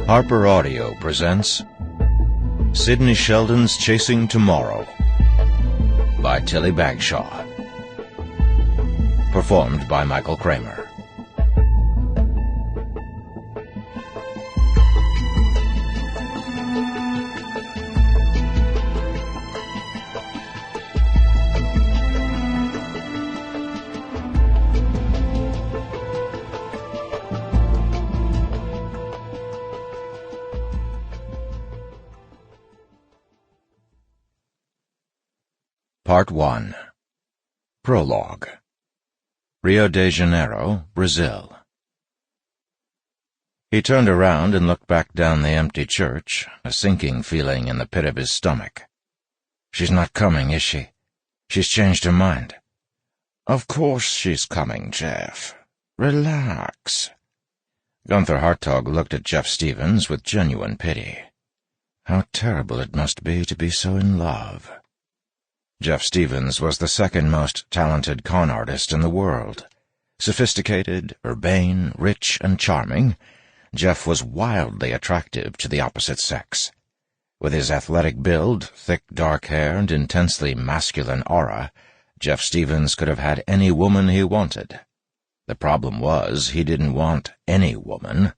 Harper Audio presents Sidney Sheldon's Chasing Tomorrow by Tilly Bagshawe. Performed by Michael Kramer. Part 1. Prologue. Rio de Janeiro, Brazil. He turned around and looked back down the empty church, a sinking feeling in the pit of his stomach. She's not coming, is she? She's changed her mind. Of course she's coming, Jeff. Relax. Gunther Hartog looked at Jeff Stevens with genuine pity. How terrible it must be to be so in love. Jeff Stevens was the second most talented con artist in the world. Sophisticated, urbane, rich, and charming, Jeff was wildly attractive to the opposite sex. With his athletic build, thick dark hair, and intensely masculine aura, Jeff Stevens could have had any woman he wanted. The problem was he didn't want any woman.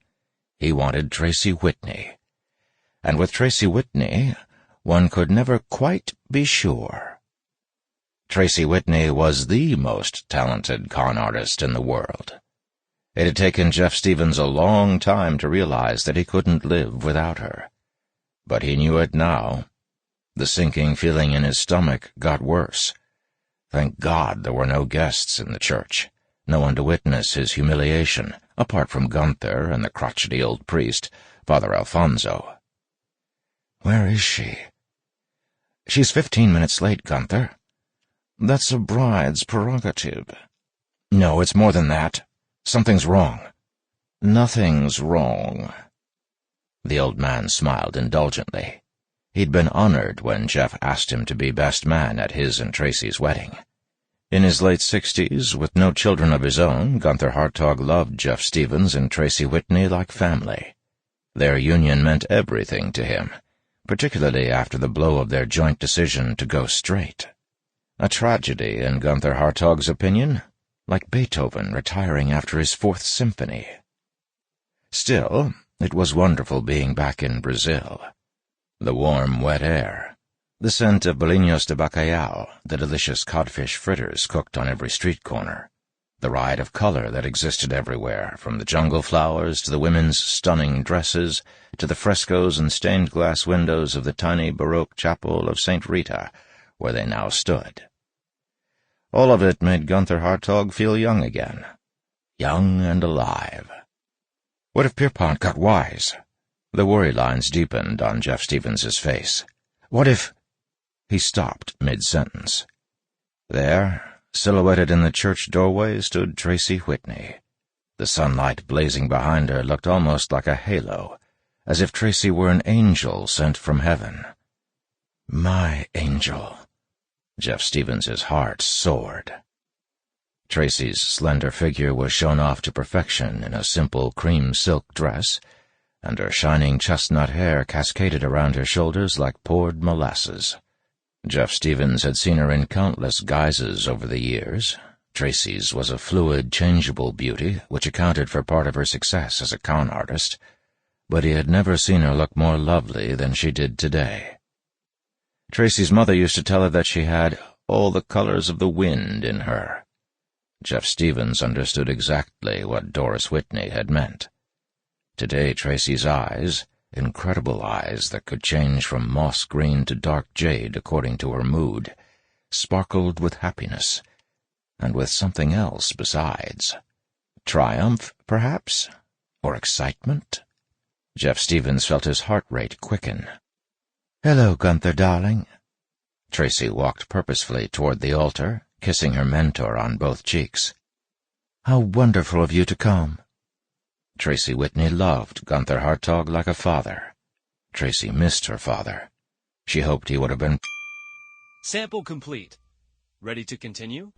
He wanted Tracy Whitney. And with Tracy Whitney, one could never quite be sure. Tracy Whitney was the most talented con artist in the world. It had taken Jeff Stevens a long time to realize that he couldn't live without her. But he knew it now. The sinking feeling in his stomach got worse. Thank God there were no guests in the church, no one to witness his humiliation, apart from Gunther and the crotchety old priest, Father Alfonso. Where is she? She's 15 minutes late, Gunther. That's a bride's prerogative. No, it's more than that. Something's wrong. Nothing's wrong. The old man smiled indulgently. He'd been honored when Jeff asked him to be best man at his and Tracy's wedding. In his late 60s, with no children of his own, Gunther Hartog loved Jeff Stevens and Tracy Whitney like family. Their union meant everything to him, particularly after the blow of their joint decision to go straight. A tragedy, in Gunther Hartog's opinion, like Beethoven retiring after his 4th symphony. Still, it was wonderful being back in Brazil. The warm, wet air, the scent of bolinhos de bacalhau, the delicious codfish fritters cooked on every street corner, the riot of color that existed everywhere, from the jungle flowers to the women's stunning dresses to the frescoes and stained-glass windows of the tiny Baroque chapel of St. Rita, where they now stood. All of it made Gunther Hartog feel young again. Young and alive. What if Pierpont got wise? The worry lines deepened on Jeff Stevens's face. What if— He stopped mid-sentence. There, silhouetted in the church doorway, stood Tracy Whitney. The sunlight blazing behind her looked almost like a halo, as if Tracy were an angel sent from heaven. My angel. Jeff Stevens's heart soared. Tracy's slender figure was shown off to perfection in a simple cream silk dress, and her shining chestnut hair cascaded around her shoulders like poured molasses. Jeff Stevens had seen her in countless guises over the years. Tracy's was a fluid, changeable beauty, which accounted for part of her success as a con artist, but he had never seen her look more lovely than she did today. Tracy's mother used to tell her that she had all the colors of the wind in her. Jeff Stevens understood exactly what Doris Whitney had meant. Today Tracy's eyes, incredible eyes that could change from moss green to dark jade according to her mood, sparkled with happiness, and with something else besides. Triumph, perhaps? Or excitement? Jeff Stevens felt his heart rate quicken. "Hello, Gunther, darling." Tracy walked purposefully toward the altar, kissing her mentor on both cheeks. "How wonderful of you to come." Tracy Whitney loved Gunther Hartog like a father. Tracy missed her father. She hoped he would have been— Sample complete. Ready to continue?